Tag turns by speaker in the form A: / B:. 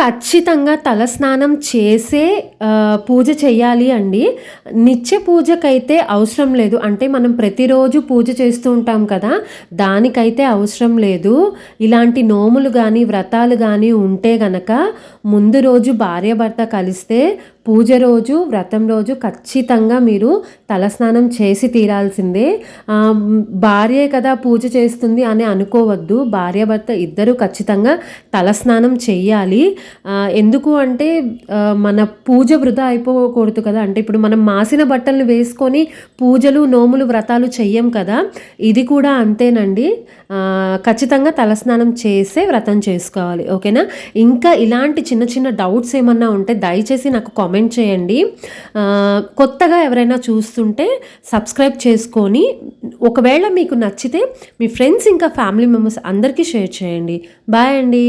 A: ఖచ్చితంగా తలస్నానం చేసే పూజ చెయ్యాలి అండి. నిత్య పూజకైతే అవసరం లేదు. అంటే మనం ప్రతిరోజు పూజ చేస్తూ ఉంటాం కదా! దానికైతే అవసరం లేదు. ఇలాంటి నోములు గానీ, వ్రతాలు గానీ ఉంటే గనక ముందు రోజు భార్యాభర్త కలిస్తే పూజ రోజు, వ్రతం రోజు ఖచ్చితంగా మీరు తలస్నానం చేసి తీరాల్సిందే. భార్యే కదా పూజ చేస్తుంది అని అనుకోవద్దు. భార్యాభర్త ఇద్దరూ ఖచ్చితంగా తలస్నానం చెయ్యాలి. ఎందుకు అంటే మన పూజ వృధా అయిపోకూడదు కదా! అంటే ఇప్పుడు మనం మాసిన బట్టలను వేసుకొని పూజలు, నోములు, వ్రతాలు చెయ్యం కదా! ఇది కూడా అంతేనండి. ఖచ్చితంగా తలస్నానం చేసే వ్రతం చేసుకోవాలి. ఓకేనా? ఇంకా ఇలాంటి చిన్న చిన్న డౌట్స్ ఏమన్నా ఉంటే దయచేసి నాకు కామెంట్ చేయండి. కొత్తగా ఎవరైనా చూస్తుంటే సబ్స్క్రైబ్ చేసుకొని ఒకవేళ మీకు నచ్చితే మీ ఫ్రెండ్స్ ఇంకా ఫ్యామిలీ మెంబర్స్ అందరికీ షేర్ చేయండి. బాయ్ అండి.